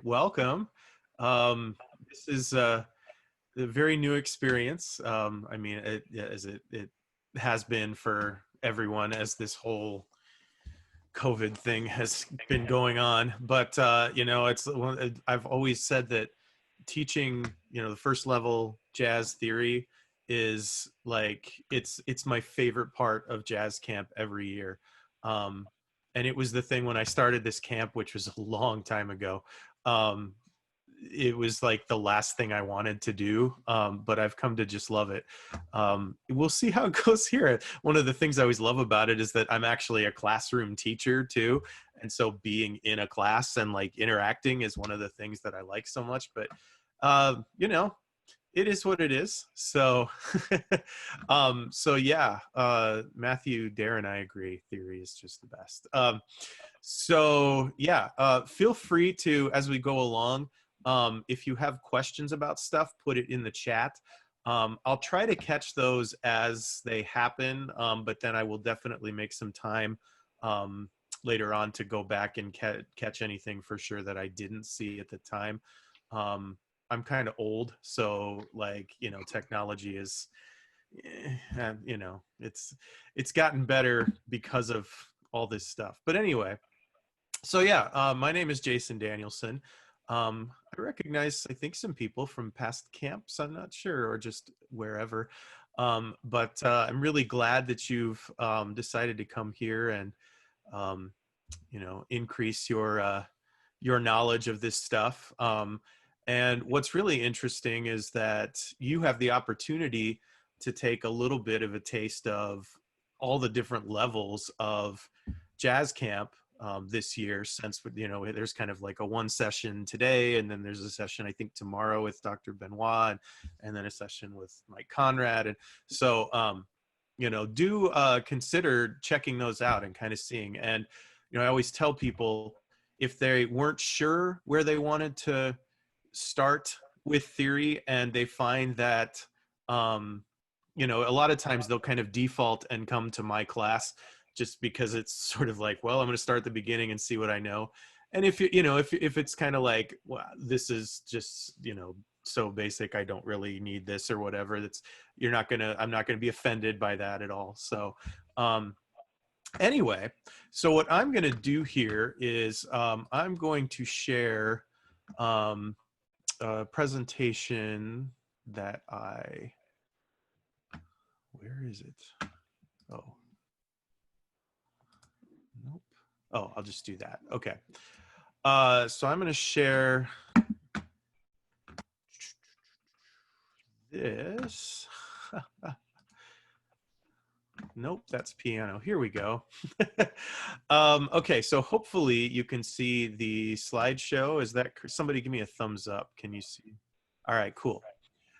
welcome. This is a very new experience. I mean, as it has been for everyone as this whole COVID thing has been going on. But I've always said that teaching, the first level jazz theory is like it's my favorite part of jazz camp every year. Um, and it was the thing when I started this camp, which was a long time ago. Um, it was like the last thing I wanted to do, but I've come to just love it. We'll see how it goes here. One of the things I always love about it is that I'm actually a classroom teacher too. And so being in a class and like interacting is one of the things that I like so much. But, it is what it is. So, Matthew, Darren, I agree. Theory is just the best. Feel free to, as we go along, if you have questions about stuff, put it in the chat. I'll try to catch those as they happen, but then I will definitely make some time later on to go back and catch anything for sure that I didn't see at the time. I'm kind of old, so technology is, it's gotten better because of all this stuff. But anyway, so my name is Jason Danielson. I recognize, I think, some people from past camps. I'm not sure, or just wherever. But I'm really glad that you've decided to come here and increase your knowledge of this stuff. And what's really interesting is that you have the opportunity to take a little bit of a taste of all the different levels of jazz camp this year, since there's kind of like a one session today, and then there's a session I think tomorrow with Dr. Benoit, and then a session with Mike Conrad. And so do consider checking those out and kind of seeing. And I always tell people, if they weren't sure where they wanted to start with theory and they find that a lot of times they'll kind of default and come to my class just because it's sort of like, well, I'm going to start at the beginning and see what I know. And if if it's kind of like, well, this is just so basic, I don't really need this or whatever, I'm not gonna be offended by that at all. So anyway, so what I'm going to do here is I'm going to share a presentation that where is it? Oh, nope. Oh, I'll just do that. Okay. So I'm going to share this. Nope, that's piano. Here we go. Okay, so hopefully you can see the slideshow. Is that, somebody give me a thumbs up? Can you see? All right, cool.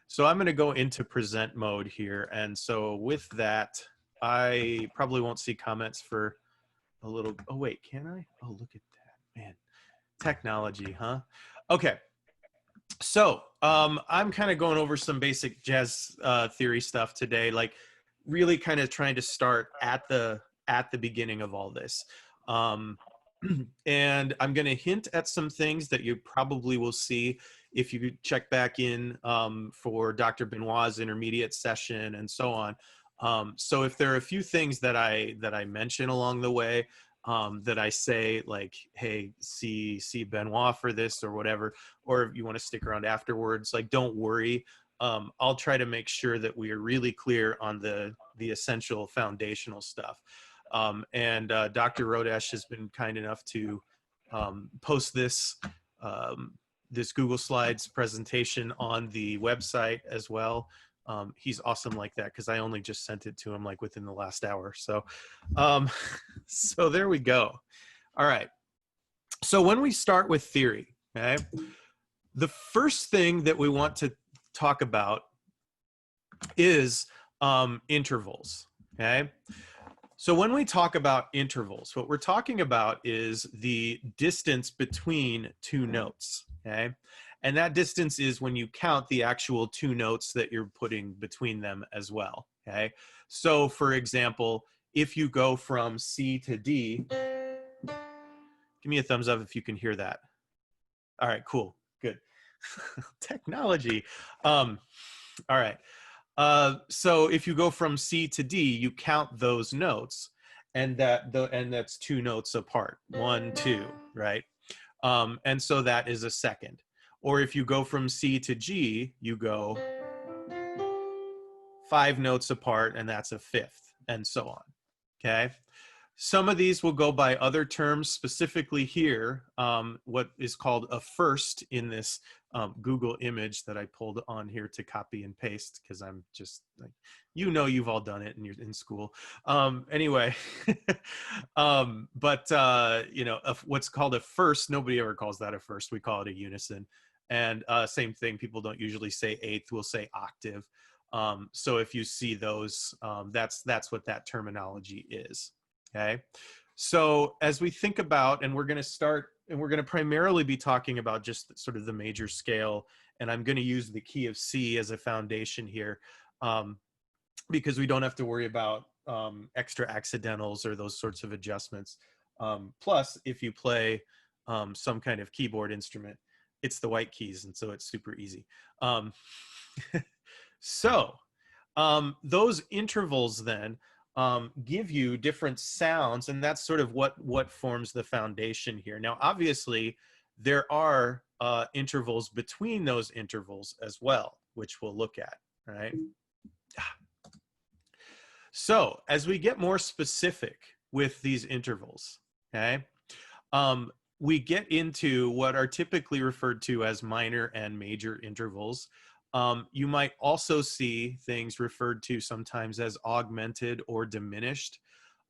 So I'm going to go into present mode here. And so with that, I probably won't see comments for a little. Oh, wait, can I? Oh, look at that, man. Technology, huh? Okay. So I'm kind of going over some basic jazz theory stuff today, like really kind of trying to start at the beginning of all this. And I'm going to hint at some things that you probably will see if you check back in for Dr. Benoit's intermediate session and so on. So if there are a few things that I mention along the way, that I say like, hey, see Benoit for this or whatever, or if you want to stick around afterwards, like, don't worry. I'll try to make sure that we are really clear on the essential foundational stuff. And Dr. Rodesh has been kind enough to post this this Google Slides presentation on the website as well. He's awesome like that, because I only just sent it to him like within the last hour. So, so there we go. All right. So when we start with theory, okay, the first thing that we want to talk about is intervals. Okay. So when we talk about intervals, what we're talking about is the distance between two notes. Okay. And that distance is when you count the actual two notes that you're putting between them as well. Okay. So for example, if you go from C to D, give me a thumbs up if you can hear that. All right, cool, good. Technology. All right. So if you go from C to D, you count those notes, and that's two notes apart. 1, 2, right? And so that is a second. Or if you go from C to G, you go 5 notes apart, and that's a fifth, and so on. Okay. Some of these will go by other terms, specifically here, what is called a first in this Google image that I pulled on here to copy and paste, because I'm just like, you've all done it and you're in school. Anyway, what's called a first, nobody ever calls that a first. We call it a unison. And same thing, people don't usually say eighth, we'll say octave. So if you see those, that's what that terminology is. Okay, so as we think about, and we're going to primarily be talking about just sort of the major scale, and I'm going to use the key of C as a foundation here, because we don't have to worry about extra accidentals or those sorts of adjustments. Plus, if you play some kind of keyboard instrument, it's the white keys, and so it's super easy. So those intervals then give you different sounds, and that's sort of what forms the foundation here. Now, obviously, there are intervals between those intervals as well, which we'll look at, right? So as we get more specific with these intervals, okay, we get into what are typically referred to as minor and major intervals. You might also see things referred to sometimes as augmented or diminished.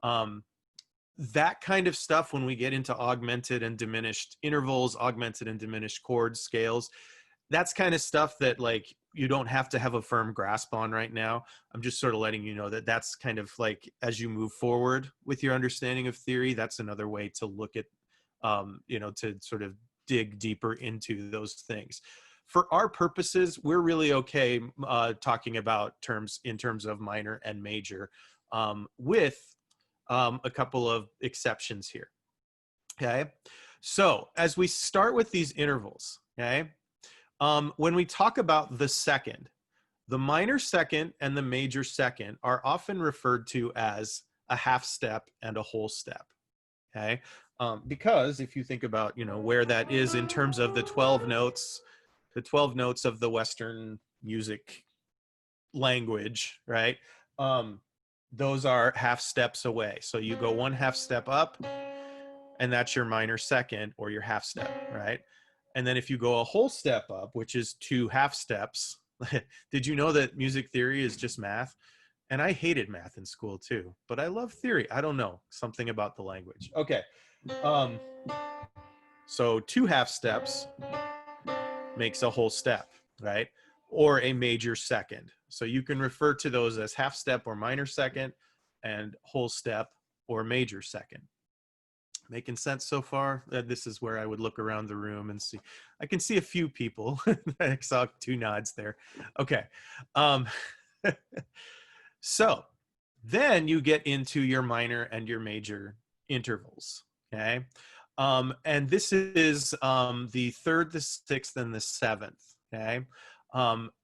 That kind of stuff, when we get into augmented and diminished intervals, augmented and diminished chords, scales, that's kind of stuff that like you don't have to have a firm grasp on right now. I'm just sort of letting you know that that's kind of like, as you move forward with your understanding of theory, that's another way to look at, to sort of dig deeper into those things. For our purposes, we're really okay talking about terms in terms of minor and major, with a couple of exceptions here. Okay, so as we start with these intervals, okay, when we talk about the second, the minor second and the major second are often referred to as a half step and a whole step. Okay, because if you think about where that is in terms of the 12 notes of the Western music language, right? Those are half steps away. So you go 1/2 step up, and that's your minor second or your half step, right? And then if you go a whole step up, which is 2 half steps, did you know that music theory is just math? And I hated math in school too, but I love theory. I don't know, something about the language. Okay. So 2 half steps makes a whole step, right? Or a major second. So you can refer to those as half step or minor second, and whole step or major second. Making sense so far? This is where I would look around the room and see. I can see a few people. I saw 2 nods there. Okay. So then you get into your minor and your major intervals. Okay. And this is the 3rd, the 6th, and the 7th. Okay.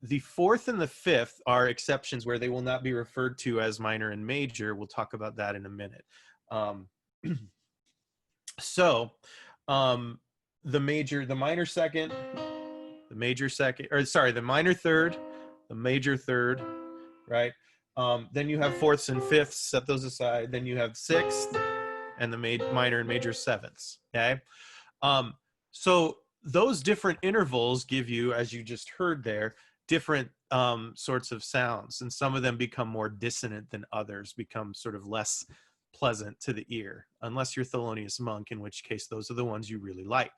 The 4th and the 5th are exceptions where they will not be referred to as minor and major. We'll talk about that in a minute. So the minor second, the major second, or sorry, the minor third, the major third, right? Then you have 4ths and 5ths, set those aside. Then you have 6th and the minor and major 7ths, okay? So those different intervals give you, as you just heard there, different sorts of sounds, and some of them become more dissonant than others, become sort of less pleasant to the ear, unless you're Thelonious Monk, in which case those are the ones you really like.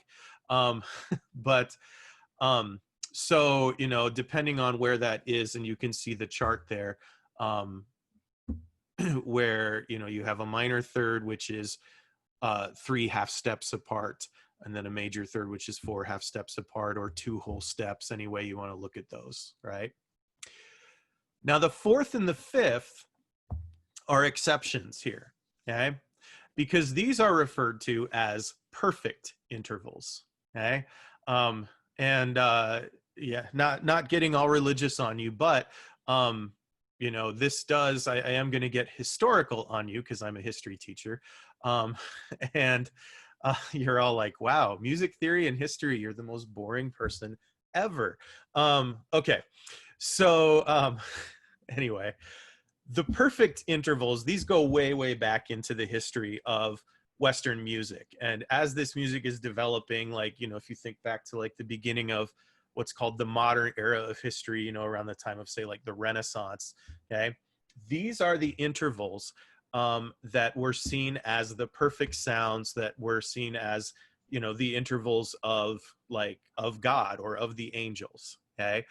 So, depending on where that is, and you can see the chart there, where, you have a minor third, which is 3 half steps apart, and then a major third, which is 4 half steps apart, or 2 whole steps, any way you want to look at those, right? Now, the 4th and the 5th are exceptions here, okay? Because these are referred to as perfect intervals, okay? Um, and yeah, not getting all religious on you, but you know, this does, I am going to get historical on you because I'm a history teacher. Um, and you're all like, wow, music theory and history, you're the most boring person ever. Okay. So anyway, the perfect intervals, these go way, way back into the history of Western music. And as this music is developing, like, you know, if you think back to like the beginning of what's called the modern era of history, you know, around the time of, say, like the Renaissance, okay, these are the intervals that were seen as the perfect sounds, that were seen as, you know, the intervals of like of God or of the angels, okay.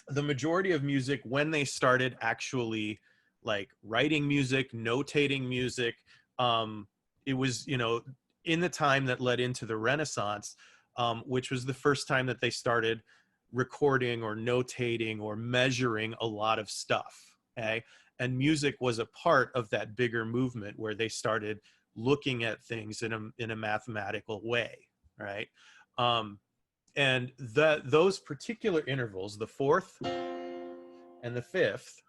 The majority of music, when they started actually like writing music, notating music, it was, you know, in the time that led into the Renaissance, which was the first time that they started recording or notating or measuring a lot of stuff. Okay. And music was a part of that bigger movement where they started looking at things in a mathematical way. Right. And those particular intervals, the fourth and the fifth,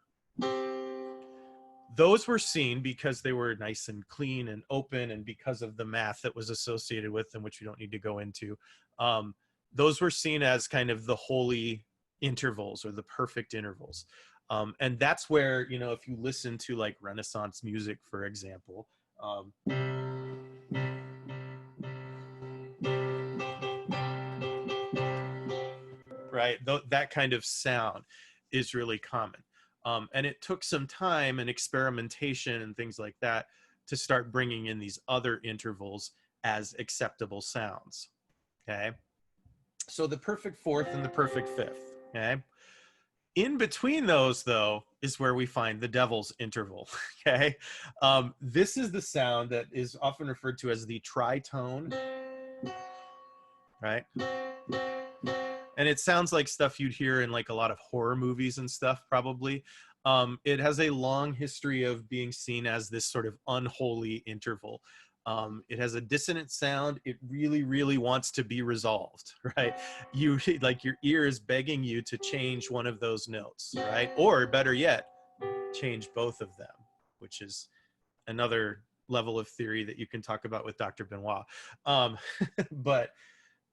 those were seen because they were nice and clean and open, and because of the math that was associated with them, which we don't need to go into. Those were seen as kind of the holy intervals or the perfect intervals. And that's where, you know, if you listen to like Renaissance music, for example, right, that kind of sound is really common. And it took some time and experimentation and things like that to start bringing in these other intervals as acceptable sounds. Okay. So the perfect fourth and the perfect fifth. Okay. In between those, though, is where we find the devil's interval. Okay. This is the sound that is often referred to as the tritone. Right. And it sounds like stuff you'd hear in like a lot of horror movies and stuff, probably. It has a long history of being seen as this sort of unholy interval. It has a dissonant sound. It really, really wants to be resolved, right? You like your ear is begging you to change one of those notes, right? Or better yet, change both of them, which is another level of theory that you can talk about with Dr. Benoit. But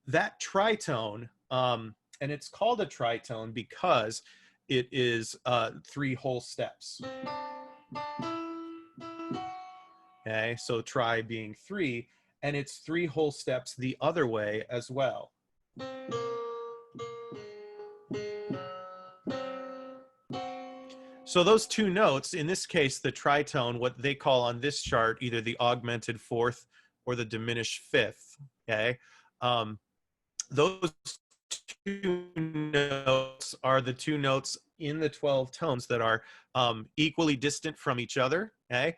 that tritone, and it's called a tritone because it is three whole steps. Okay, so tri being three, and it's three whole steps the other way as well. So those two notes, in this case, the tritone, what they call on this chart, either the augmented fourth or the diminished fifth, okay? Those two notes are the two notes in the 12 tones that are equally distant from each other, okay?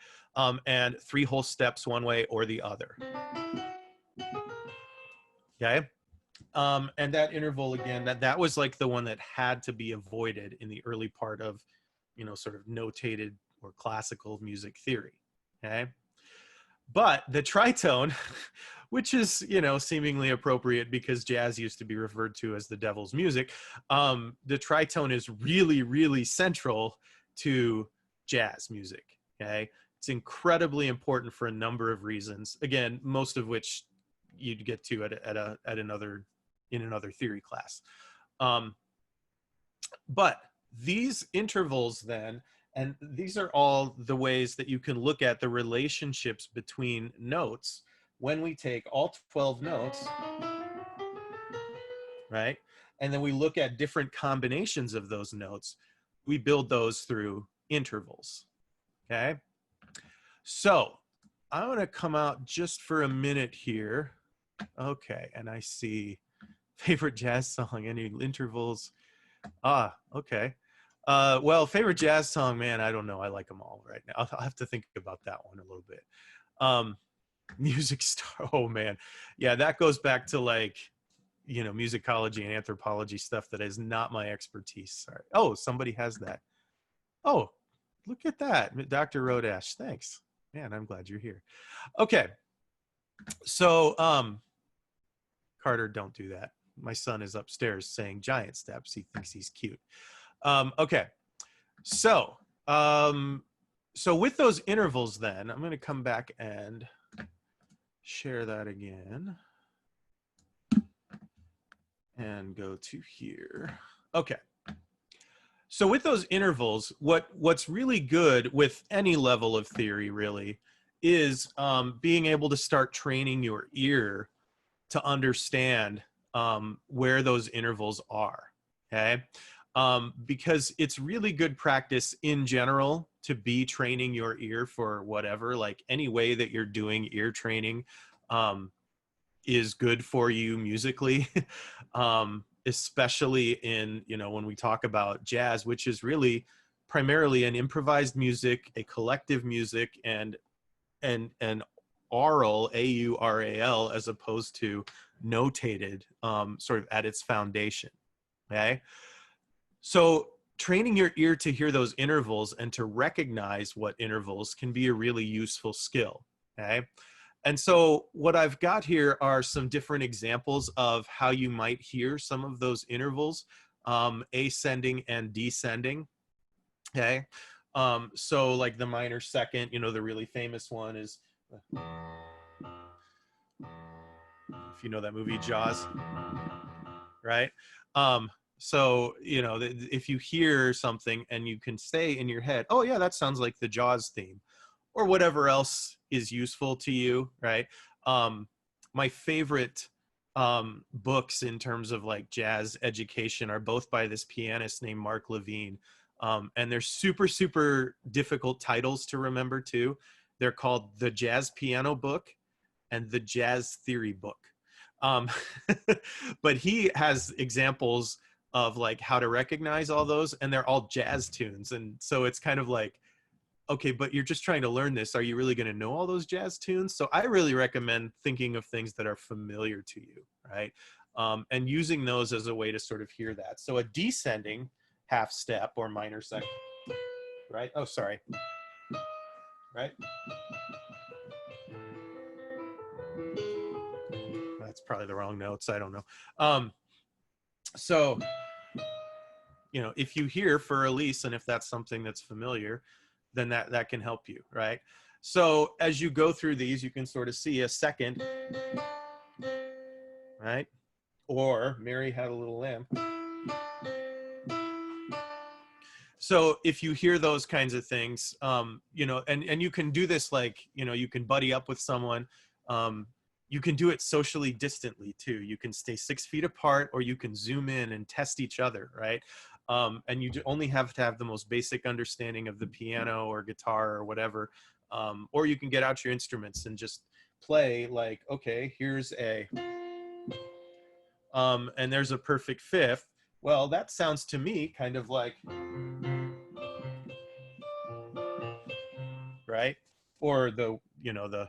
And three whole steps one way or the other. Okay. And that interval, again, that was like the one that had to be avoided in the early part of, you know, sort of notated or classical music theory. Okay. But the tritone, which is, you know, seemingly appropriate because jazz used to be referred to as the devil's music, the tritone is really, really central to jazz music. Okay. It's incredibly important for a number of reasons. Again, most of which you'd get to at another in another theory class. But these intervals then, and these are all the ways that you can look at the relationships between notes when we take all 12 notes, right? And then we look at different combinations of those notes. We build those through intervals, okay? So I'm gonna come out just for a minute here. Okay, and I see favorite jazz song, any intervals? Ah, okay. Well, favorite jazz song, man, I don't know. I like them all right now. I'll have to think about that one a little bit. Music star, oh man. Yeah, that goes back to like, you know, musicology and anthropology stuff that is not my expertise. Sorry. Oh, somebody has that. Oh, look at that. Dr. Rodash, thanks. Man, I'm glad you're here. Okay. So, Carter, don't do that. My son is upstairs saying giant steps. He thinks he's cute. Okay. So, so with those intervals then, I'm going to come back and share that again. And go to here. Okay. So with those intervals, what's really good with any level of theory really is being able to start training your ear to understand where those intervals are, okay? Because it's really good practice in general to be training your ear for whatever, like any way that you're doing ear training is good for you musically. Especially in, you know, when we talk about jazz, which is really primarily an improvised music, a collective music, and aural, A-U-R-A-L, as opposed to notated, sort of at its foundation, okay? So training your ear to hear those intervals and to recognize what intervals can be a really useful skill, okay? And so what I've got here are some different examples of how you might hear some of those intervals, ascending and descending, okay? So like the minor second, you know, the really famous one is, if you know that movie, Jaws, right? So, you know, if you hear something and you can say in your head, oh yeah, that sounds like the Jaws theme, or whatever else is useful to you, right? My favorite books in terms of like jazz education are both by this pianist named Mark Levine. And they're super, super difficult titles to remember too. They're called The Jazz Piano Book and The Jazz Theory Book. But he has examples of like how to recognize all those, and they're all jazz tunes. And so it's kind of like, okay, but you're just trying to learn this. Are you really going to know all those jazz tunes? So I really recommend thinking of things that are familiar to you, right? And using those as a way to sort of hear that. So a descending half step or minor second, right? Oh, sorry, right? That's probably the wrong notes. I don't know. So, you know, if you hear for Elise, and if that's something that's familiar, then that can help you, right? So as you go through these, you can sort of see a second, right? Or Mary Had a Little Lamb. So if you hear those kinds of things, you know, and you can do this, like, you know, you can buddy up with someone. You can do it socially distantly too. You can stay 6 feet apart, or you can zoom in and test each other, right? And you only have to have the most basic understanding of the piano or guitar or whatever. Or you can get out your instruments and just play like, okay, here's a, and there's a perfect fifth. Well, that sounds to me kind of like, right? Or the, you know, the,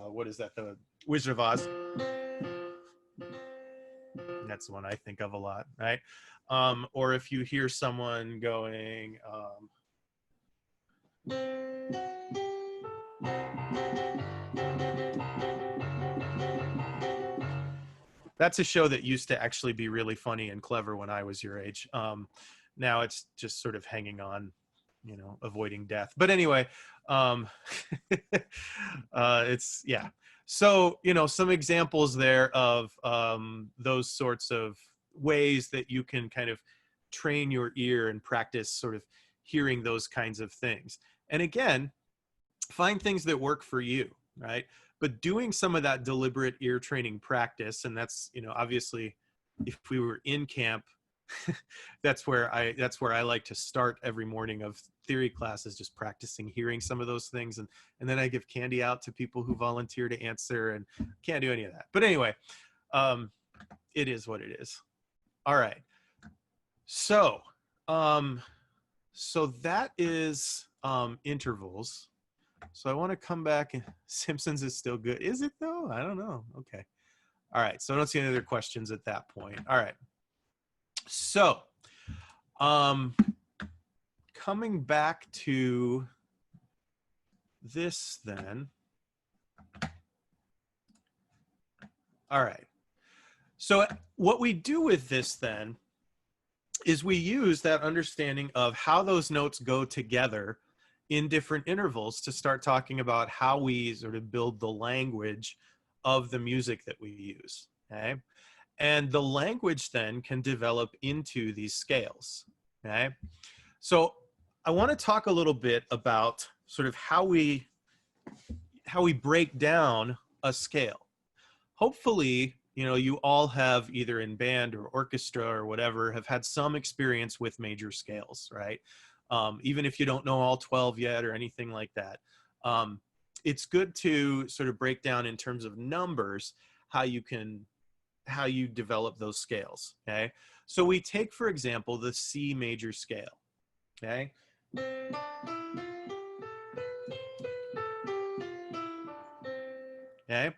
what is that? The Wizard of Oz. That's the one I think of a lot, right? Or if you hear someone going, that's a show that used to actually be really funny and clever when I was your age. Now it's just sort of hanging on, you know, avoiding death. But anyway, it's, yeah. So, you know, some examples there of those sorts of ways that you can kind of train your ear and practice sort of hearing those kinds of things. And again, find things that work for you, right? But doing some of that deliberate ear training practice, and that's, you know, obviously if we were in camp, that's where I like to start every morning of theory classes, just practicing hearing some of those things, and then I give candy out to people who volunteer to answer, and can't do any of that. But anyway, it is what it is. All right. So so that is intervals. So I want to come back, and Simpsons is still good. Is it though? I don't know. Okay. All right. So I don't see any other questions at that point. All right. So coming back to this then. All right. So what we do with this then is we use that understanding of how those notes go together in different intervals to start talking about how we sort of build the language of the music that we use. Okay. And the language then can develop into these scales. Okay. So I want to talk a little bit about sort of how we break down a scale. Hopefully, you know, you all have either in band or orchestra or whatever have had some experience with major scales, right? Even if you don't know all 12 yet or anything like that. It's good to sort of break down in terms of numbers how you develop those scales. Okay, so we take, for example, the C major scale. Okay, okay,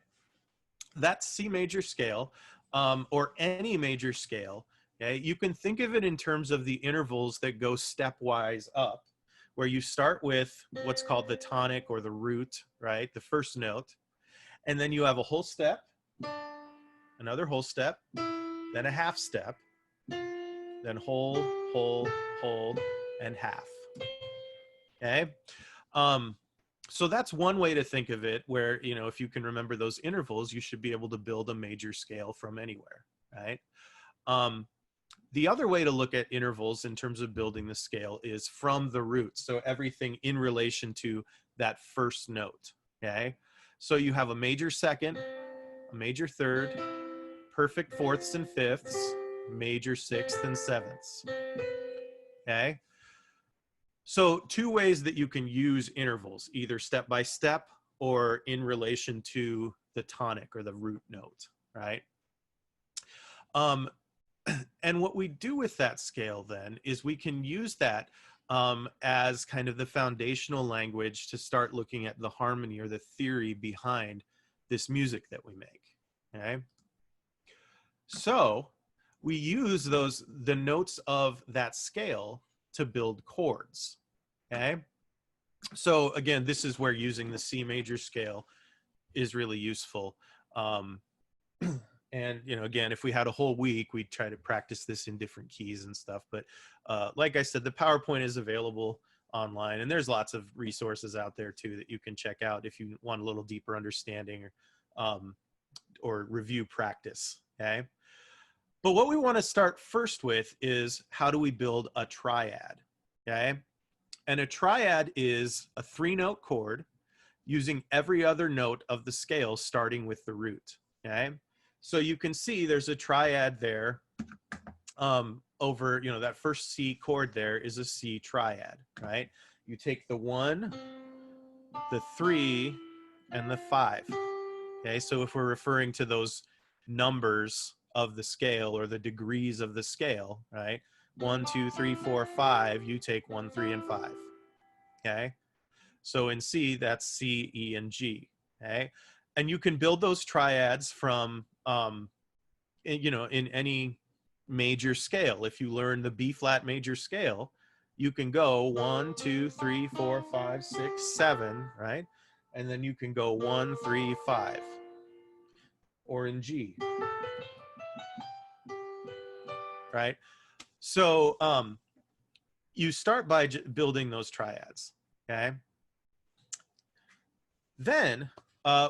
that C major scale, or any major scale. Okay, you can think of it in terms of the intervals that go stepwise up, where you start with what's called the tonic or the root, right, the first note, and then you have a whole step, another whole step, then a half step, then whole, whole, and half. Okay. So that's one way to think of it, where, you know, if you can remember those intervals, you should be able to build a major scale from anywhere, right? The other way to look at intervals in terms of building the scale is from the root. So everything in relation to that first note, okay? So you have a major second, a major third, perfect fourths and fifths, major sixth and sevenths, okay? So two ways that you can use intervals, either step by step or in relation to the tonic or the root note, right? And what we do with that scale then is we can use that as kind of the foundational language to start looking at the harmony or the theory behind this music that we make, okay? So we use the notes of that scale to build chords, okay? So again, this is where using the C major scale is really useful. And, you know, again, if we had a whole week, we'd try to practice this in different keys and stuff. But like I said, the PowerPoint is available online, and there's lots of resources out there too that you can check out if you want a little deeper understanding or review practice, okay? But what we want to start first with is, how do we build a triad, okay? And a triad is a 3-note chord using every other note of the scale starting with the root, okay? So you can see there's a triad there over, you know, that first C chord there is a C triad, right? You take the 1, the 3, and the 5, okay? So if we're referring to those numbers of the scale or the degrees of the scale, right? 1, 2, 3, 4, 5, you take 1, 3, and 5, okay? So in C, that's C, E, and G, okay? And you can build those triads from, you know, in any major scale. If you learn the B flat major scale, you can go 1, 2, 3, 4, 5, 6, 7, right? And then you can go 1, 3, 5, or in G, right? So you start by building those triads, okay? Then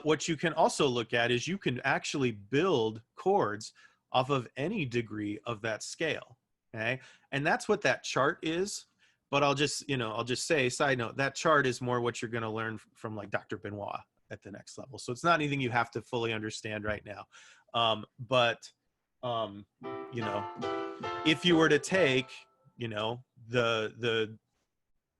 what you can also look at is you can actually build chords off of any degree of that scale, okay? And that's what that chart is. But I'll just, you know, I'll just say, side note, that chart is more what you're going to learn from like Dr. Benoit at the next level. So it's not anything you have to fully understand right now. You know, if you were to take, you know, the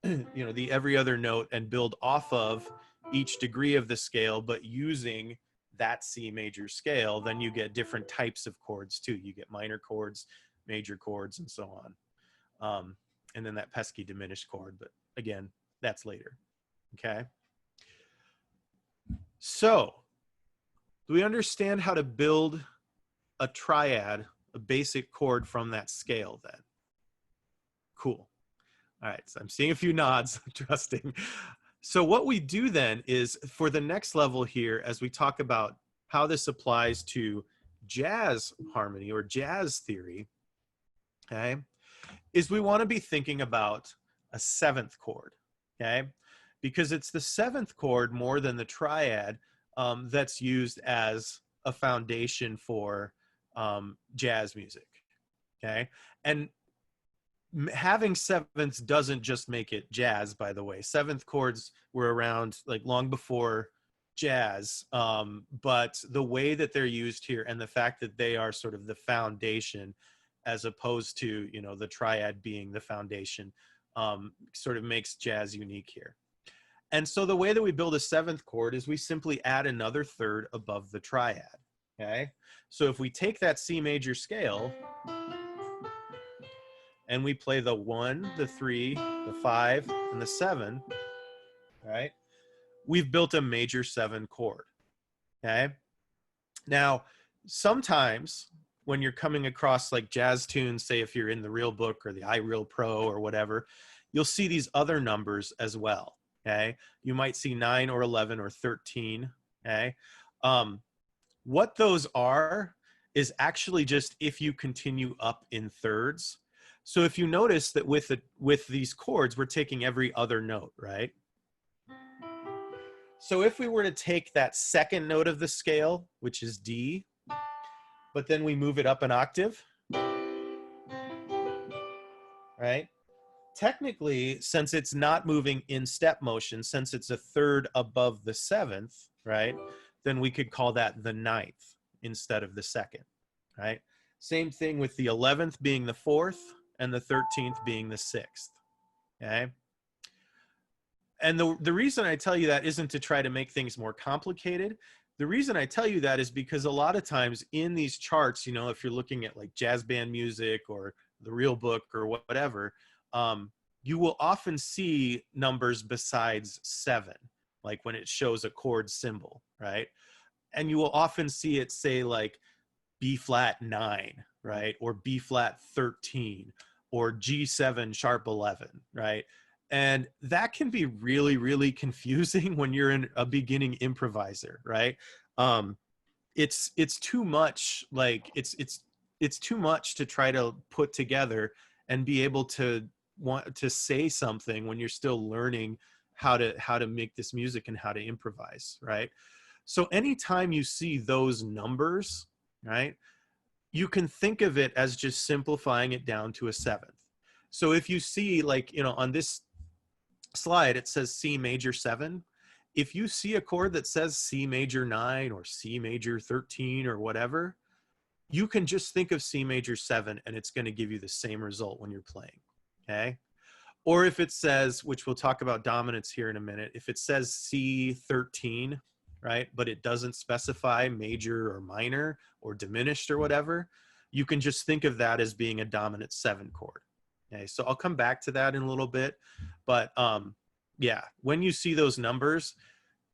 you know, the every other note and build off of each degree of the scale, but using that C major scale, then you get different types of chords too. You get minor chords, major chords, and so on. And then that pesky diminished chord, but again, that's later, okay? So, do we understand how to build a triad, a basic chord from that scale then? Cool. All right, so I'm seeing a few nods, trusting. So what we do then is, for the next level here, as we talk about how this applies to jazz harmony or jazz theory, okay, is we want to be thinking about a seventh chord, okay, because it's the seventh chord more than the triad that's used as a foundation for jazz music, okay, and having sevenths doesn't just make it jazz, by the way. Seventh chords were around like long before jazz, but the way that they're used here and the fact that they are sort of the foundation as opposed to, you know, the triad being the foundation, sort of makes jazz unique here. And so the way that we build a seventh chord is we simply add another third above the triad, okay? So if we take that C major scale and we play the 1, the 3, the 5, and the 7, right? We've built a major 7 chord, okay? Now, sometimes when you're coming across like jazz tunes, say if you're in the Real Book or the iReal Pro or whatever, you'll see these other numbers as well, okay? You might see 9 or 11 or 13, okay? What those are is actually just if you continue up in thirds. So if you notice that with these chords, we're taking every other note, right? So if we were to take that second note of the scale, which is D, but then we move it up an octave, right? Technically, since it's not moving in step motion, since it's a third above the seventh, right? Then we could call that the ninth instead of the second, right? Same thing with the 11th being the fourth and the 13th being the sixth, okay? And the reason I tell you that isn't to try to make things more complicated. The reason I tell you that is because a lot of times in these charts, you know, if you're looking at like jazz band music or the Real Book or whatever, you will often see numbers besides 7, like when it shows a chord symbol, right? And you will often see it say like B flat 9, right? Or B flat 13 or G7 sharp 11, right? And that can be really, really confusing when you're a beginning improviser, right? It's too much, like it's too much to try to put together and be able to want to say something when you're still learning how to make this music and how to improvise, right? So anytime you see those numbers, right, you can think of it as just simplifying it down to a seventh. So if you see, like, you know, on this slide, it says C major 7. If you see a chord that says C major 9 or C major 13 or whatever, you can just think of C major 7 and it's going to give you the same result when you're playing, okay? Or if it says, which we'll talk about dominance here in a minute, if it says C13, right, but it doesn't specify major or minor or diminished or whatever, you can just think of that as being a dominant 7 chord. Okay, so I'll come back to that in a little bit, but yeah, when you see those numbers,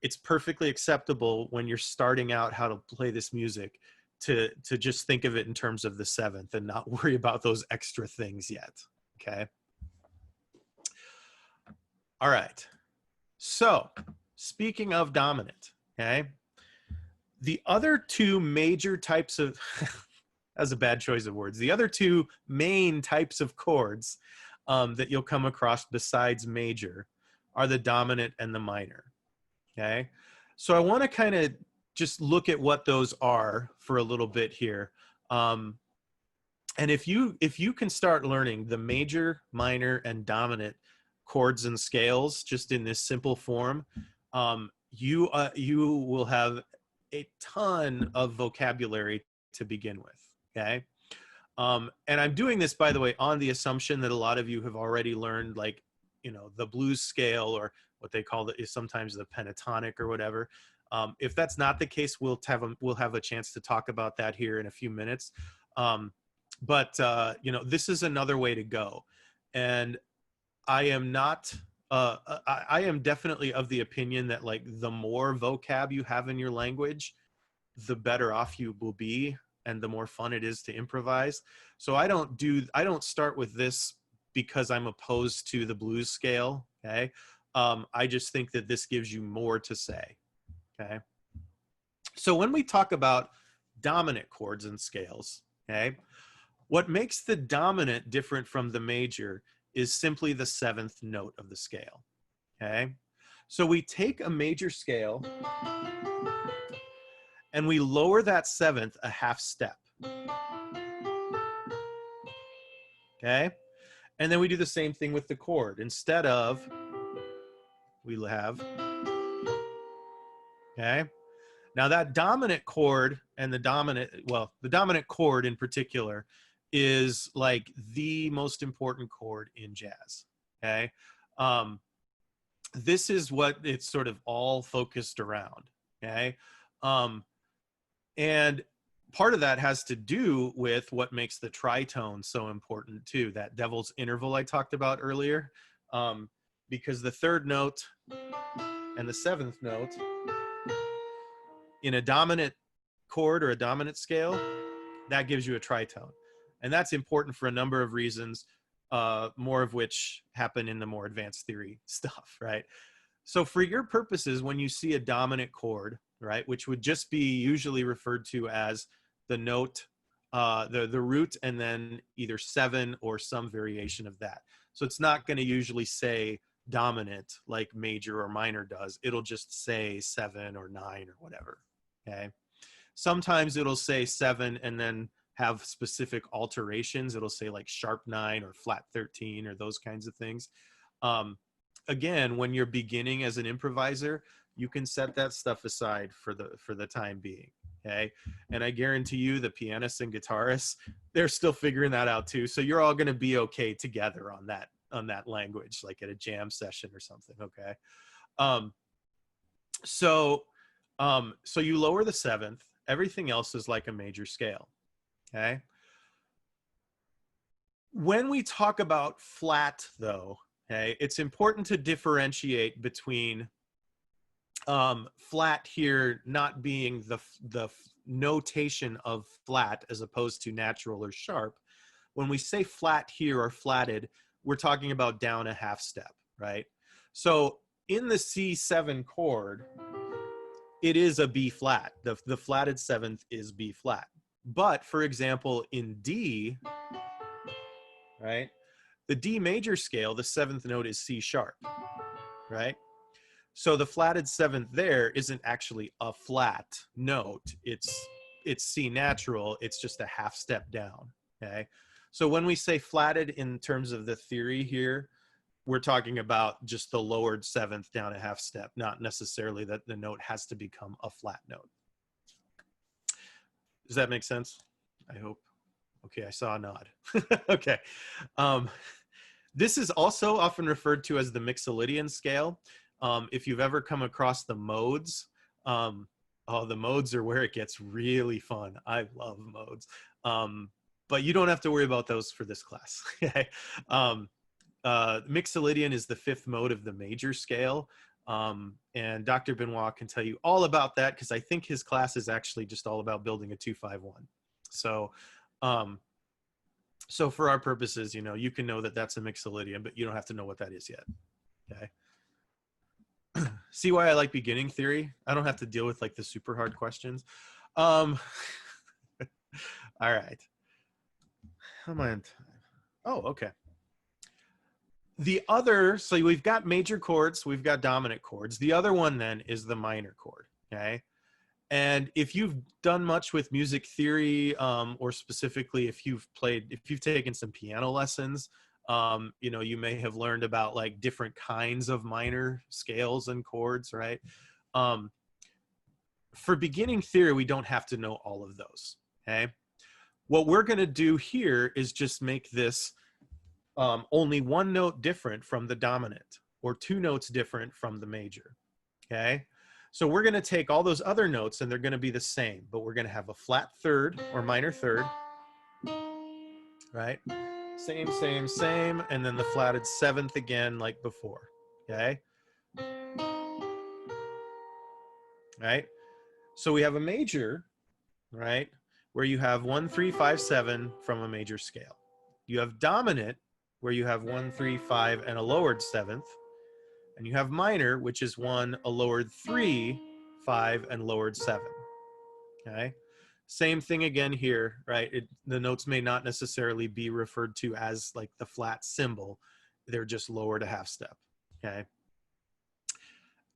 it's perfectly acceptable when you're starting out how to play this music to just think of it in terms of the seventh and not worry about those extra things yet, okay? All right, so speaking of dominant, okay, the other two major types of, that's a bad choice of words, the other two main types of chords that you'll come across besides major are the dominant and the minor, okay? So I want to kind of just look at what those are for a little bit here. And if you can start learning the major, minor, and dominant chords and scales just in this simple form, you will have a ton of vocabulary to begin with, okay? And I'm doing this, by the way, on the assumption that a lot of you have already learned, like, you know, the blues scale, or what they call is sometimes the pentatonic or whatever. If that's not the case, we'll have a chance to talk about that here in a few minutes. But you know, this is another way to go. And I am not, I am definitely of the opinion that, like, the more vocab you have in your language, the better off you will be and the more fun it is to improvise. So I don't start with this because I'm opposed to the blues scale, okay? I just think that this gives you more to say, okay? So when we talk about dominant chords and scales, okay? What makes the dominant different from the major is simply the 7th note of the scale, okay? So we take a major scale and we lower that 7th a half step, okay? And then we do the same thing with the chord. Instead of, we have, okay? Now that dominant chord and the dominant chord in particular is like the most important chord in jazz, okay? This is what it's sort of all focused around, okay? And part of that has to do with what makes the tritone so important too, that devil's interval I talked about earlier, because the 3rd note and the 7th note in a dominant chord or a dominant scale, that gives you a tritone. And that's important for a number of reasons, more of which happen in the more advanced theory stuff, right? So for your purposes, when you see a dominant chord, right, which would just be usually referred to as the note, the root, and then either 7 or some variation of that. So it's not going to usually say dominant like major or minor does. It'll just say 7 or 9 or whatever, okay? Sometimes it'll say 7 and then have specific alterations. It'll say like sharp 9 or flat 13 or those kinds of things. Again, when you're beginning as an improviser, you can set that stuff aside for the time being, okay? And I guarantee you the pianists and guitarists, they're still figuring that out too. So you're all going to be okay together on that language, like at a jam session or something, okay? So you lower the 7th. Everything else is like a major scale, okay? When we talk about flat, though, okay, it's important to differentiate between flat here not being the notation of flat as opposed to natural or sharp. When we say flat here or flatted, we're talking about down a half step, right? So in the C7 chord, it is a B flat. The flatted 7th is B flat. But for example, in D, right, the D major scale, the 7th note is C sharp, right? So the flatted 7th there isn't actually a flat note. It's C natural. It's just a half step down, okay? So when we say flatted in terms of the theory here, we're talking about just the lowered 7th down a half step, not necessarily that the note has to become a flat note. Does that make sense? I hope. Okay, I saw a nod. Okay. This is also often referred to as the Mixolydian scale. If you've ever come across the modes, the modes are where it gets really fun. I love modes. But you don't have to worry about those for this class. Okay. Mixolydian is the 5th mode of the major scale. And Dr. Benoit can tell you all about that because I think his class is actually just all about building a 2-5-1. So, so for our purposes, you know, you can know that that's a Mixolydian, but you don't have to know what that is yet. Okay. See why I like beginning theory? I don't have to deal with like the super hard questions. All right. How am I on time? Oh, okay. The other, so we've got major chords, we've got dominant chords. The other one then is the minor chord, okay? And if you've done much with music theory, or specifically if you've taken some piano lessons, you know, you may have learned about like different kinds of minor scales and chords, right? For beginning theory, we don't have to know all of those, okay? What we're gonna do here is just make this only one note different from the dominant or 2 notes different from the major, okay? So we're gonna take all those other notes and they're gonna be the same, but we're gonna have a flat 3rd or minor 3rd, right? Same, same, same, and then the flatted 7th again like before, okay? Right? So we have a major, right, where you have 1, 3, 5, 7 from a major scale. You have dominant, where you have 1, 3, 5, and a lowered 7th. And you have minor, which is 1, a lowered 3, 5, and lowered 7. Okay? Same thing again here, right? The notes may not necessarily be referred to as like the flat symbol. They're just lower to half step, okay?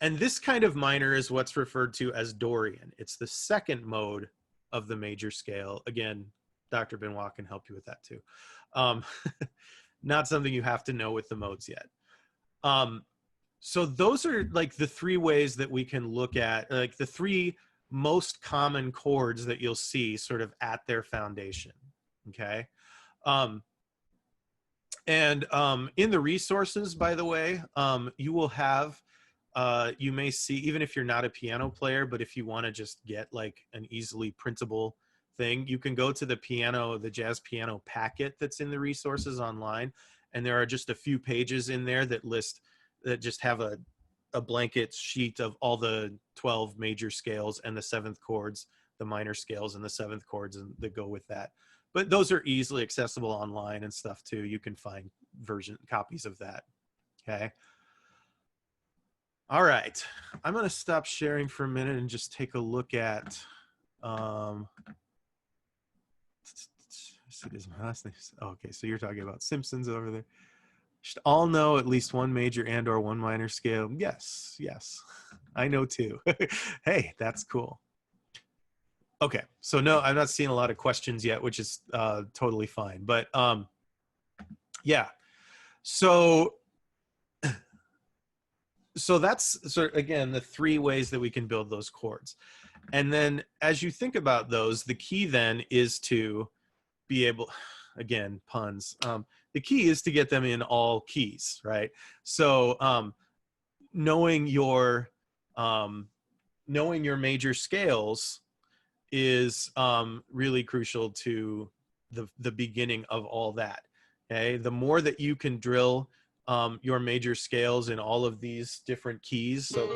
And this kind of minor is what's referred to as Dorian. It's the second mode of the major scale. Again, Dr. Benoit can help you with that too. Not something you have to know with the modes yet. So those are like the three ways that we can look at, like the three most common chords that you'll see sort of at their foundation, okay? In the resources, by the way, you will have, you may see, even if you're not a piano player, but if you want to just get like an easily printable thing, you can go to the jazz piano packet that's in the resources online, and there are just a few pages in there that just have a blanket sheet of all the 12 major scales and the seventh chords, the minor scales and the seventh chords that go with that. But those are easily accessible online and stuff too. You can find copies of that, okay? All right, I'm gonna stop sharing for a minute and just take a look at, okay, so you're talking about Simpsons over there. Should all know at least one major and or one minor scale. Yes, I know too. Hey, that's cool. Okay, so no, I'm not seeing a lot of questions yet, which is totally fine. But yeah, so that's sort of, again, the three ways that we can build those chords. And then as you think about those, the key then is to be able, again, puns, the key is to get them in all keys, right? So knowing your major scales is really crucial to the beginning of all that, okay? The more that you can drill your major scales in all of these different keys, so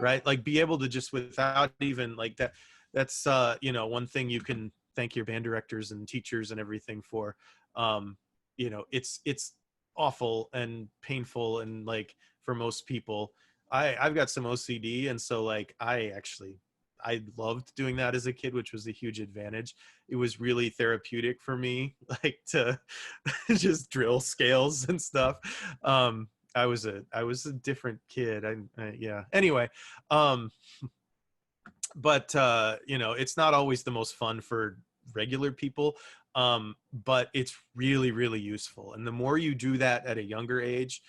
right, like be able to just, without even like that's you know, one thing you can thank your band directors and teachers and everything for. You know, it's awful and painful, and like for most people, I've got some OCD, and so like I loved doing that as a kid, which was a huge advantage. It was really therapeutic for me, like to just drill scales and stuff. I was a different kid. Yeah. Anyway, but you know, it's not always the most fun for regular people, but it's really, really useful. And the more you do that at a younger age,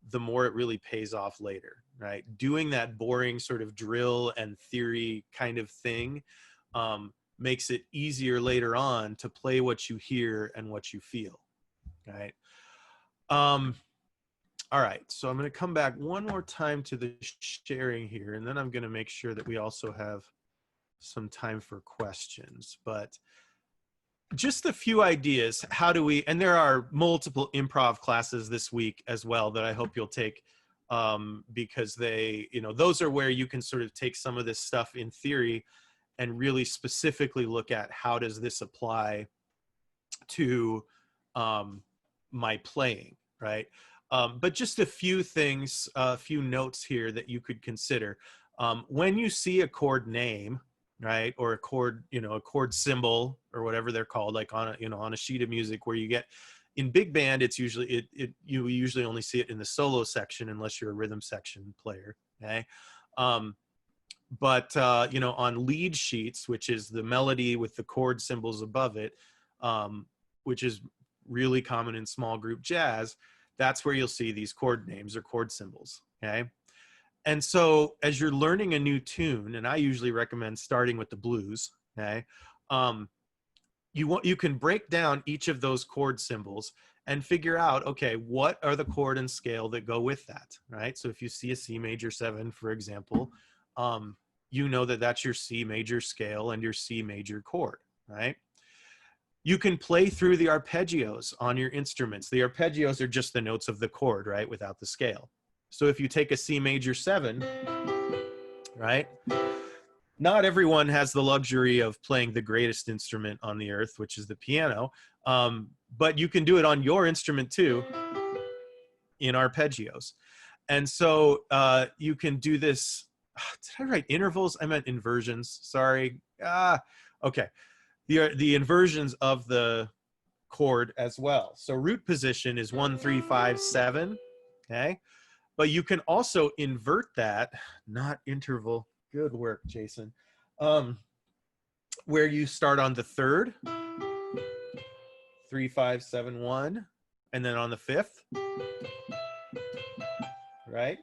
the more it really pays off later, right? Doing that boring sort of drill and theory kind of thing makes it easier later on to play what you hear and what you feel, right? All right, so I'm going to come back one more time to the sharing here, and then I'm going to make sure that we also have some time for questions. But just a few ideas. How do we, and there are multiple improv classes this week as well that I hope you'll take, because they, you know, those are where you can sort of take some of this stuff in theory and really specifically look at how does this apply to my playing, right? But just a few things, a few notes here that you could consider. When you see a chord name, right, or a chord, you know, a chord symbol or whatever they're called, like on a, you know, on a sheet of music, where you get, in big band, it's usually, you usually only see it in the solo section unless you're a rhythm section player, okay? But you know, on lead sheets, which is the melody with the chord symbols above it, which is really common in small group jazz, that's where you'll see these chord names or chord symbols, okay? And so as you're learning a new tune, and I usually recommend starting with the blues, okay? You can break down each of those chord symbols and figure out, okay, what are the chord and scale that go with that, right? So if you see a C major 7, for example, you know that that's your C major scale and your C major chord, right? You can play through the arpeggios on your instruments. The arpeggios are just the notes of the chord, right, without the scale. So if you take a C major 7, right, not everyone has the luxury of playing the greatest instrument on the earth, which is the piano, but you can do it on your instrument too in arpeggios. And so you can do this. Did I write intervals? I meant inversions. Sorry. Okay. The inversions of the chord as well. So root position is 1, 3, 5, 7. Okay. But you can also invert that, not interval. Good work, Jason. Where you start on the third, 3, 5, 7, 1, and then on the fifth, right?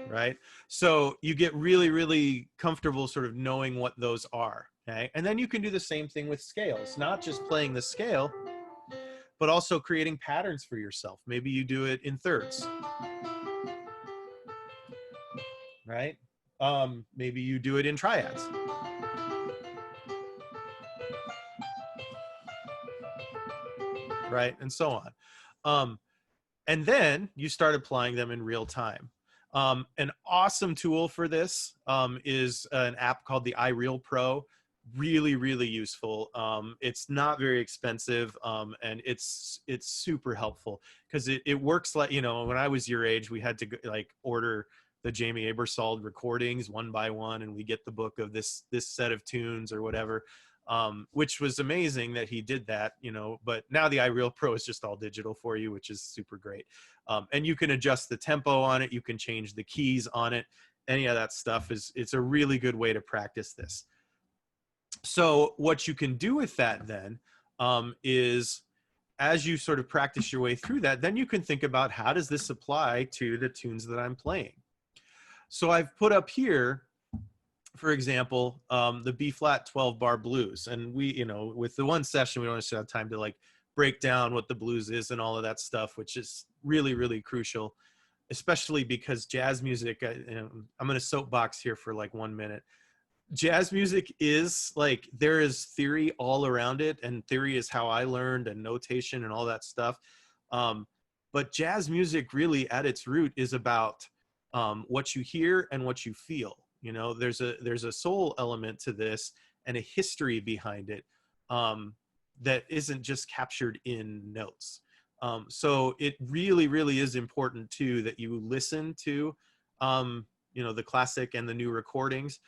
Right? So you get really, really comfortable sort of knowing what those are. Okay. And then you can do the same thing with scales, not just playing the scale, but also creating patterns for yourself. Maybe you do it in thirds, right? Maybe you do it in triads, right? And so on. And then you start applying them in real time. An awesome tool for this is an app called the iReal Pro. Really, really useful. It's not very expensive, and it's super helpful because it works like, you know, when I was your age, we had to like order the Jamie Aebersold recordings one by one, and we get the book of this set of tunes or whatever. Which was amazing that he did that, you know, but now the iReal Pro is just all digital for you, which is super great. And you can adjust the tempo on it. You can change the keys on it. Any of that stuff it's a really good way to practice this. So what you can do with that then is as you sort of practice your way through that, then you can think about how does this apply to the tunes that I'm playing. So I've put up here, for example, the B flat 12 bar blues. And we, you know, with the one session, we don't necessarily have time to like break down what the blues is and all of that stuff, which is really, really crucial, especially because jazz music, I'm going to soapbox here for like 1 minute. Jazz music is like, there is theory all around it, and theory is how I learned, and notation and all that stuff. But jazz music really at its root is about what you hear and what you feel. You know, there's a soul element to this and a history behind it that isn't just captured in notes. So it really, really is important too that you listen to, you know, the classic and the new recordings,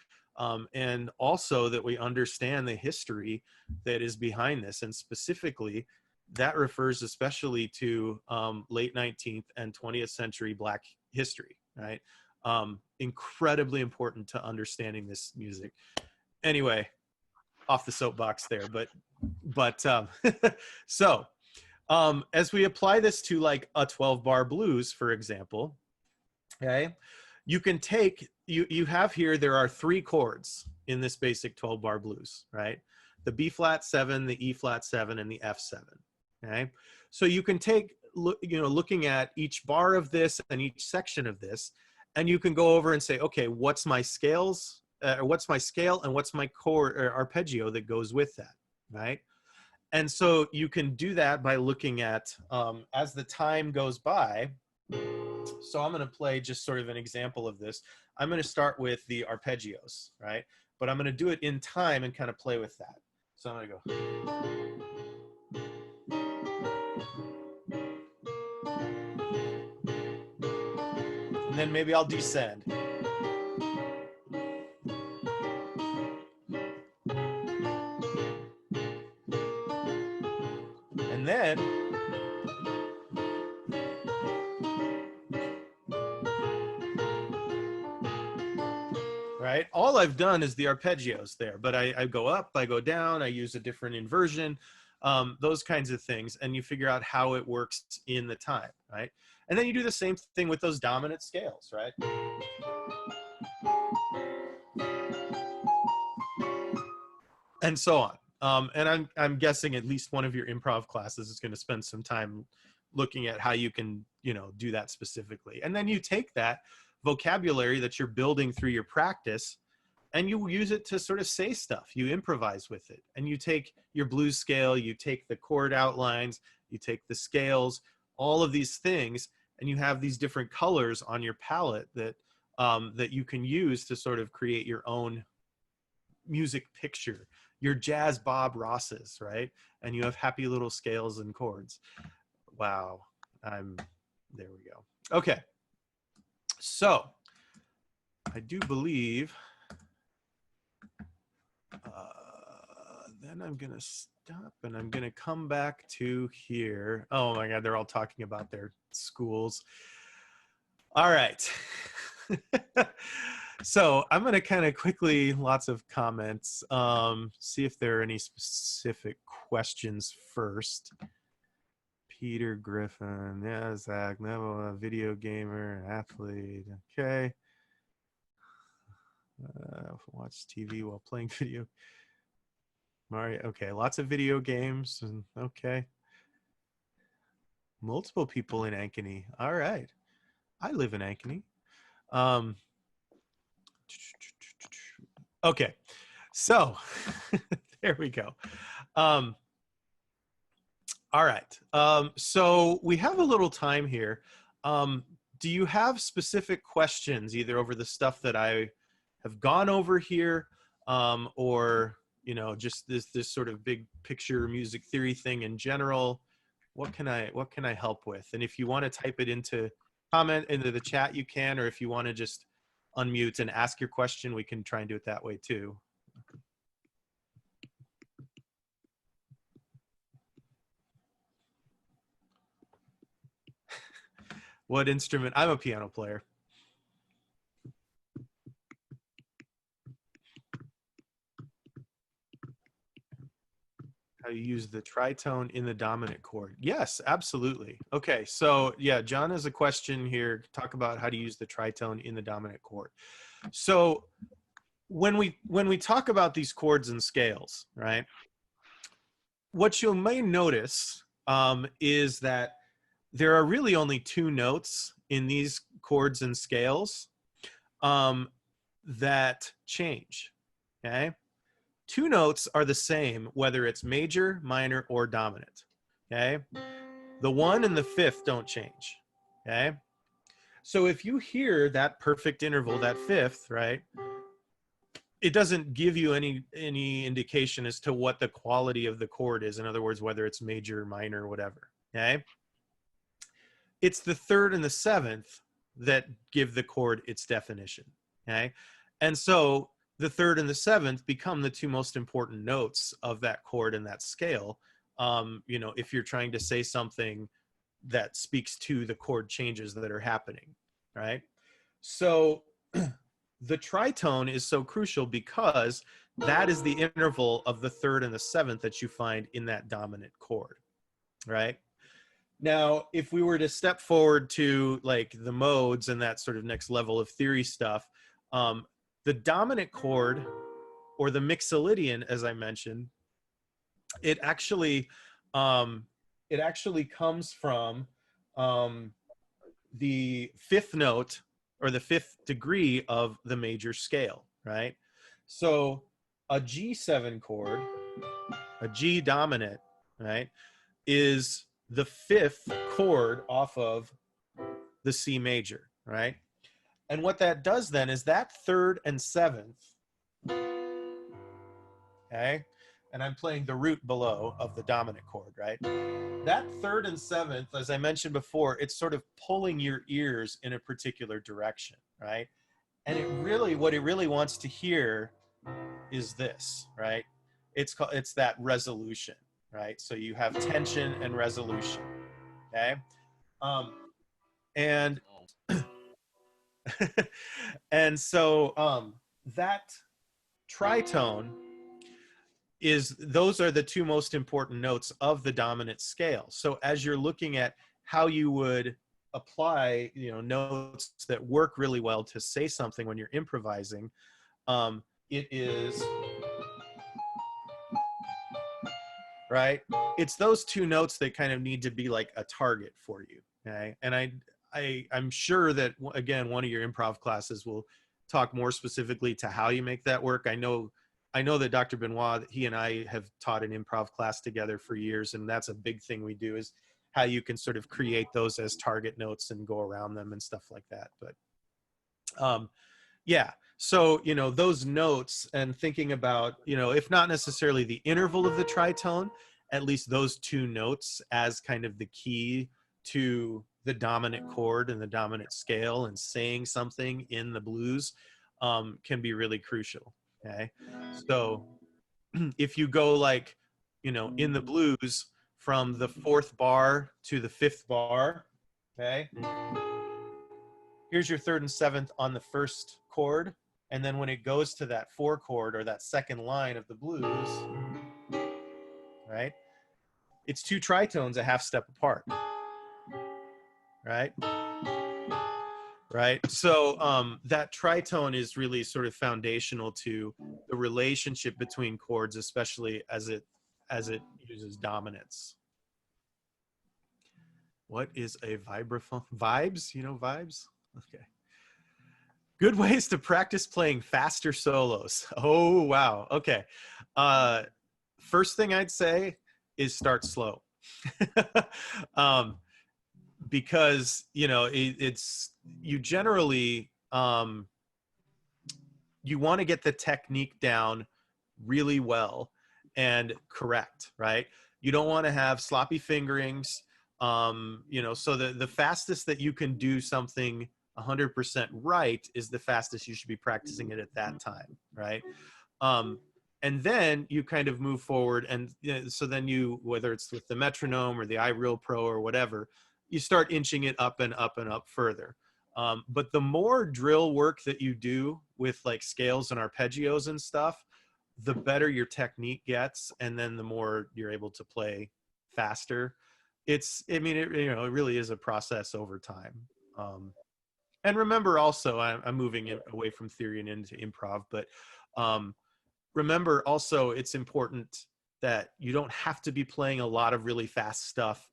and also that we understand the history that is behind this. And specifically, that refers especially to late 19th and 20th century Black history, right? Incredibly important to understanding this music. Anyway, off the soapbox there, but so as we apply this to like a 12 bar blues, for example, okay, you can take, you have here, there are 3 chords in this basic 12 bar blues, right? The B flat 7, the E flat 7, and the F 7, okay? So you can take, you know, looking at each bar of this and each section of this, and you can go over and say, okay, what's my scales, what's my scale, and what's my chord or arpeggio that goes with that, right? And so you can do that by looking at, as the time goes by. So I'm going to play just sort of an example of this. I'm going to start with the arpeggios, right? But I'm going to do it in time and kind of play with that. So I'm going to go. And then maybe I'll descend. And then right, all I've done is the arpeggios there, but I go up, I go down, I use a different inversion, those kinds of things, and you figure out how it works in the time, right? And then you do the same thing with those dominant scales, right? And so on. And I'm guessing at least one of your improv classes is going to spend some time looking at how you can, you know, do that specifically. And then you take that vocabulary that you're building through your practice and you use it to sort of say stuff. You improvise with it, and you take your blues scale, you take the chord outlines, you take the scales, all of these things, and you have these different colors on your palette that that you can use to sort of create your own music picture. You're jazz Bob Rosses, right? And you have happy little scales and chords. Wow. There we go. Okay. So I do believe, then I'm going to stop and I'm going to come back to here. Oh my God, they're all talking about their schools. All right. So I'm going to kind of quickly, lots of comments, see if there are any specific questions first. Peter Griffin, yeah, Zach Neville, a video gamer, athlete, okay. Watch TV while playing video. Mario, okay, lots of video games, okay. Multiple people in Ankeny, all right. I live in Ankeny. Okay, so there we go. All right, so we have a little time here. Do you have specific questions, either over the stuff that I have gone over here, or just this sort of big picture music theory thing in general? What can I help with? And if you want to type it into the chat, you can, or if you want to just unmute and ask your question, we can try and do it that way too. What instrument? I'm a piano player. How you use the tritone in the dominant chord? Yes, absolutely. Okay, so yeah, John has a question here. Talk about how to use the tritone in the dominant chord. So when we talk about these chords and scales, right? What you may notice is that there are really only two notes in these chords and scales that change. Okay. Two notes are the same, whether it's major, minor, or dominant. Okay. The 1 and the 5th don't change. Okay. So if you hear that perfect interval, that 5th, right, it doesn't give you any indication as to what the quality of the chord is. In other words, whether it's major, minor, whatever. Okay. It's the 3rd and the 7th that give the chord its definition. Okay. And so the 3rd and the 7th become the two most important notes of that chord and that scale. If you're trying to say something that speaks to the chord changes that are happening, right? So the tritone is so crucial because that is the interval of the 3rd and the 7th that you find in that dominant chord, right? Now, if we were to step forward to like the modes and that sort of next level of theory stuff, the dominant chord, or the mixolydian, as I mentioned, it actually comes from the 5th note, or the 5th degree of the major scale, right? So a G7 chord, a G dominant, right, is the 5th chord off of the C major, right? And what that does then is that 3rd and 7th, okay, and I'm playing the root below of the dominant chord, right? That 3rd and 7th, as I mentioned before, it's sort of pulling your ears in a particular direction, right? And what it really wants to hear is this, right? It's that resolution, right? So you have tension and resolution, okay? And and so that tritone those are the two most important notes of the dominant scale. So as you're looking at how you would apply, notes that work really well to say something when you're improvising, it is, right? It's those two notes that kind of need to be like a target for you, okay? And I'm sure that, again, one of your improv classes will talk more specifically to how you make that work. I know that Dr. Benoit, he and I have taught an improv class together for years, and that's a big thing we do, is how you can sort of create those as target notes and go around them and stuff like that. But yeah, So, you know, those notes and thinking about, you know, if not necessarily the interval of the tritone, at least those two notes as kind of the key to the dominant chord and the dominant scale and saying something in the blues can be really crucial. Okay. So if you go like, you know, in the blues from the fourth bar to the fifth bar, okay, here's your third and seventh on the first chord. And then when it goes to that four chord or that second line of the blues, right, it's two tritones a half step apart, right? Right. So that tritone is really sort of foundational to the relationship between chords, especially as it uses dominance. What is a vibraphone? Vibes? You know vibes? Okay. Good ways to practice playing faster solos. Oh, wow. Okay. First thing I'd say is start slow. Because, you know, it's, you generally, you want to get the technique down really well and correct, right? You don't want to have sloppy fingerings. You know, so the fastest that you can do something 100% right is the fastest you should be practicing it at that time, right? And then you kind of move forward, and you know, so then you, whether it's with the metronome or the iReal Pro or whatever, you start inching it up and up and up further. But the more drill work that you do with like scales and arpeggios and stuff, the better your technique gets, and then the more you're able to play faster. It's, I mean, it, you know, it really is a process over time. And remember also, I'm moving away from theory and into improv, but remember also it's important that you don't have to be playing a lot of really fast stuff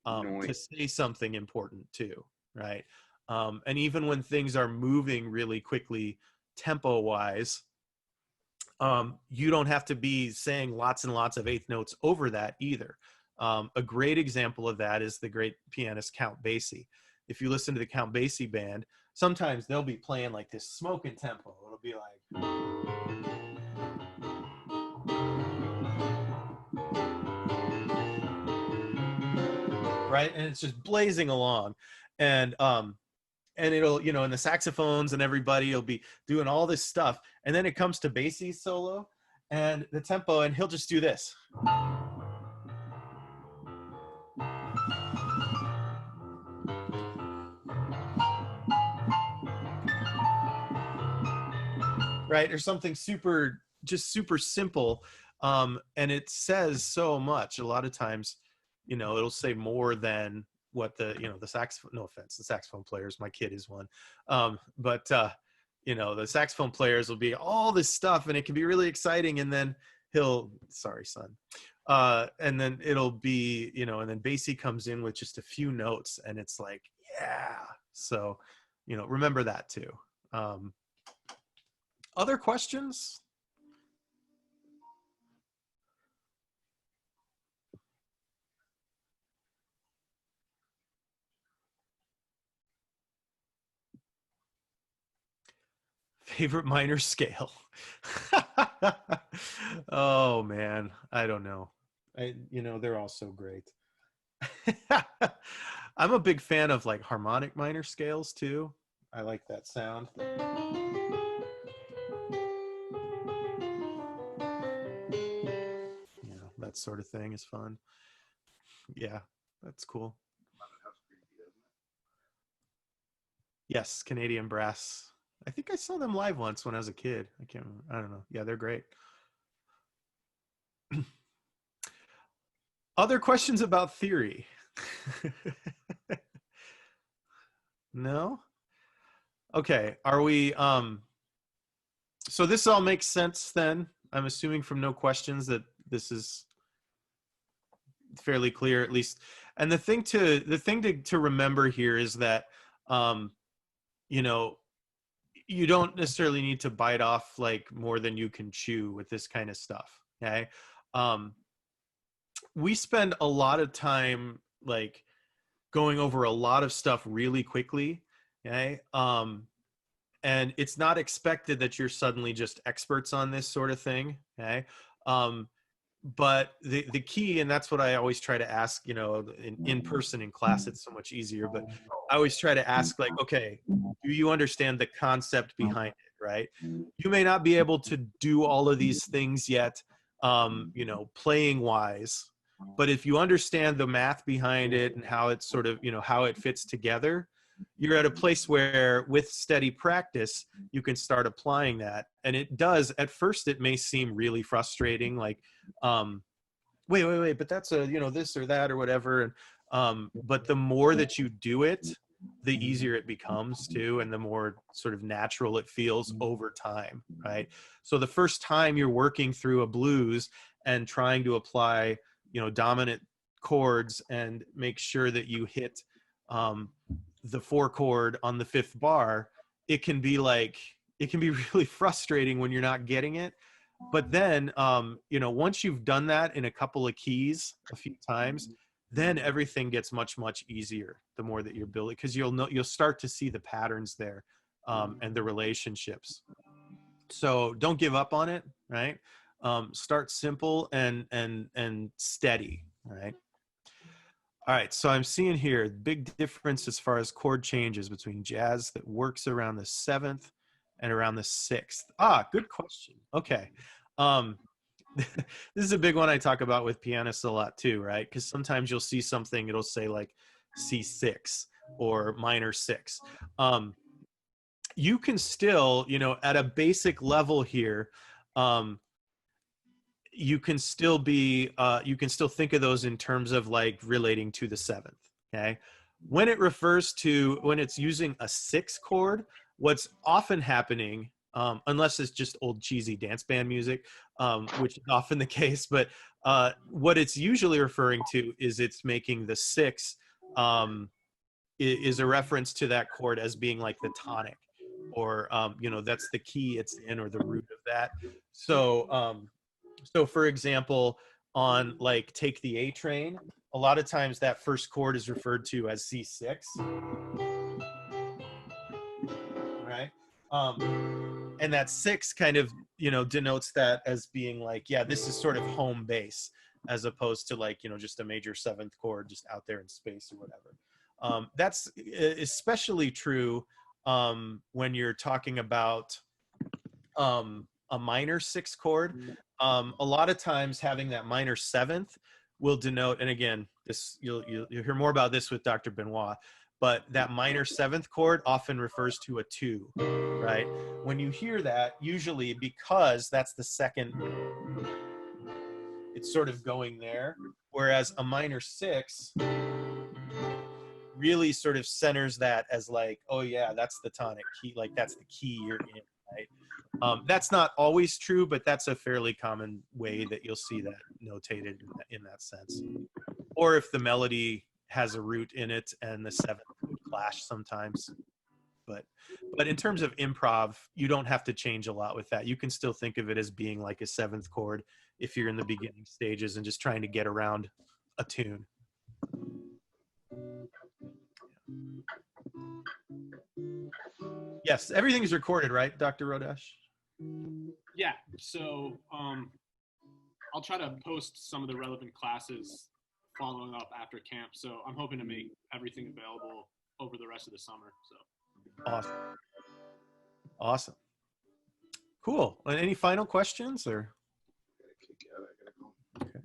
to say something important too, right? And even when things are moving really quickly tempo wise, you don't have to be saying lots and lots of eighth notes over that either. A great example of that is the great pianist Count Basie. If you listen to the Count Basie band, sometimes they'll be playing like this smoking tempo. It'll be like, right, and it's just blazing along, and it'll, you know, and the saxophones and everybody will be doing all this stuff, and then it comes to Basie's solo and the tempo, and he'll just do this. Right, or something super, just super simple, and it says so much. A lot of times, you know, it'll say more than what the, you know, the saxophone, no offense, the saxophone players, my kid is one, but you know, the saxophone players will be all this stuff, and it can be really exciting, and then he'll, sorry son, and then it'll be, you know, and then Basie comes in with just a few notes, and it's like, yeah. So, you know, remember that too. Other questions? Favorite minor scale? Oh man, I don't know. You know, they're all so great. I'm a big fan of like harmonic minor scales too. I like that sound. You know, that sort of thing is fun. Yeah, that's cool. Yes, Canadian brass. I think I saw them live once when I was a kid. I can't remember. I don't know. Yeah, they're great. Other questions about theory? No? Okay. Are we so this all makes sense then? I'm assuming from no questions that this is fairly clear at least. And the thing to remember here is that you know, you don't necessarily need to bite off like more than you can chew with this kind of stuff. Okay. We spend a lot of time like going over a lot of stuff really quickly. Okay. And it's not expected that you're suddenly just experts on this sort of thing. Okay. Um, but the key, and that's what I always try to ask, you know, in person in class, it's so much easier, but I always try to ask, like, okay, do you understand the concept behind it, right? You may not be able to do all of these things yet, you know, playing wise, but if you understand the math behind it and how it's sort of, you know, how it fits together, you're at a place where with steady practice you can start applying that. And it does, at first it may seem really frustrating, like, wait, but that's a, you know, this or that or whatever. And but the more that you do it, the easier it becomes too, and the more sort of natural it feels over time, right? So the first time you're working through a blues and trying to apply, you know, dominant chords and make sure that you hit the 4 chord on the 5th bar, it can be like, it can be really frustrating when you're not getting it. But then, you know, once you've done that in a couple of keys a few times, then everything gets much, much easier the more that you're building, because you'll start to see the patterns there, and the relationships. So don't give up on it, right? Start simple and steady, right? All right, so I'm seeing here big difference as far as chord changes between jazz that works around the 7th and around the 6th. Ah, good question. Okay. Um, this is a big one I talk about with pianists a lot too, right? Because sometimes you'll see something, it'll say like C6 or minor 6. You can still, you know, at a basic level here, um, you can still be, you can still think of those in terms of like relating to the 7th. Okay. When it refers to, when it's using a 6 chord, what's often happening, unless it's just old cheesy dance band music, which is often the case, but what it's usually referring to is it's making the 6, is a reference to that chord as being like the tonic, or you know, that's the key it's in, or the root of that. So so for example, on like Take the A Train, a lot of times that first chord is referred to as C6, right? And that 6 kind of, you know, denotes that as being like, yeah, this is sort of home base, as opposed to like, you know, just a major 7th chord just out there in space or whatever. That's especially true when you're talking about a minor 6 chord. A lot of times having that minor 7th will denote, and again, this you'll hear more about this with Dr. Benoit, but that minor 7th chord often refers to a 2, right? When you hear that, usually because that's the second, it's sort of going there, whereas a minor 6 really sort of centers that as like, oh yeah, that's the tonic key, like that's the key you're in, right? That's not always true, but that's a fairly common way that you'll see that notated in that sense. Or if the melody has a root in it and the 7th would clash sometimes. But in terms of improv, you don't have to change a lot with that. You can still think of it as being like a 7th chord if you're in the beginning stages and just trying to get around a tune. Yes, everything is recorded, right, Dr. Rodesh? Yeah, so I'll try to post some of the relevant classes following up after camp. So I'm hoping to make everything available over the rest of the summer. So awesome. Awesome. Cool. Any final questions or? Okay.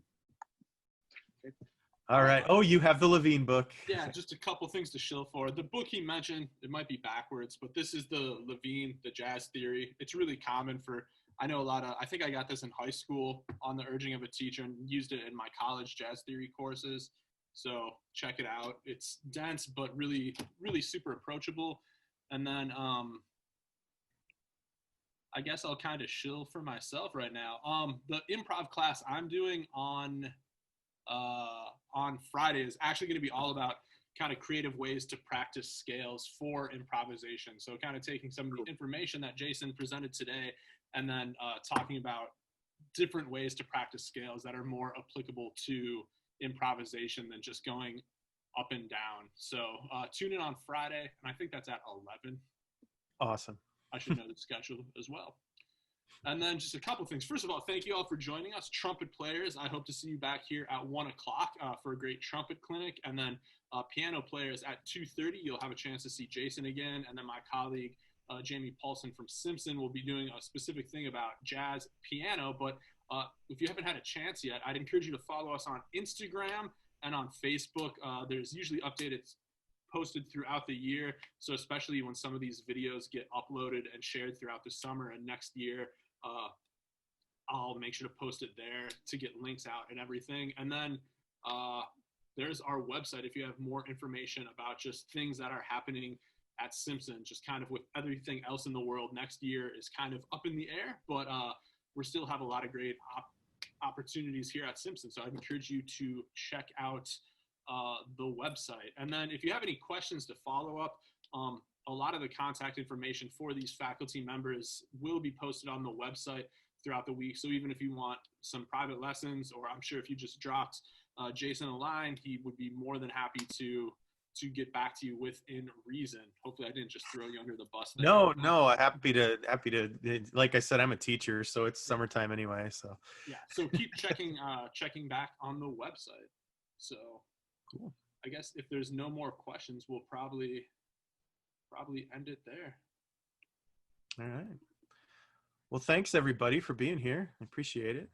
All right. Oh, you have the Levine book. Yeah, just a couple things to shill for. The book he mentioned, it might be backwards, but this is the Levine, the jazz theory. It's really common for, I know a lot of, I think I got this in high school on the urging of a teacher and used it in my college jazz theory courses. So check it out. It's dense, but really, really super approachable. And then I guess I'll kind of shill for myself right now. The improv class I'm doing on Friday is actually going to be all about kind of creative ways to practice scales for improvisation. So kind of taking some of the information that Jason presented today and then talking about different ways to practice scales that are more applicable to improvisation than just going up and down. So tune in on Friday, and I think that's at 11. Awesome. I should know the schedule as well. And then just a couple things. First of all, thank you all for joining us. Trumpet players, I hope to see you back here at 1 o'clock for a great trumpet clinic. And then piano players at 2:30, you'll have a chance to see Jason again. And then my colleague, Jamie Paulson from Simpson, will be doing a specific thing about jazz piano. But if you haven't had a chance yet, I'd encourage you to follow us on Instagram and on Facebook. There's usually posted throughout the year. So especially when some of these videos get uploaded and shared throughout the summer and next year, I'll make sure to post it there to get links out and everything. And then there's our website if you have more information about just things that are happening at Simpson, just kind of with everything else in the world. Next year is kind of up in the air, but we still have a lot of great opportunities here at Simpson. So I'd encourage you to check out the website. And then if you have any questions to follow up, a lot of the contact information for these faculty members will be posted on the website throughout the week. So even if you want some private lessons, or I'm sure if you just dropped Jason a line, he would be more than happy to get back to you within reason. Hopefully I didn't just throw you under the bus there. No, happy to, like I said, I'm a teacher, so it's summertime anyway. So yeah, so keep checking back on the website. So cool. I guess if there's no more questions, we'll probably end it there. All right. Well, thanks everybody for being here. I appreciate it.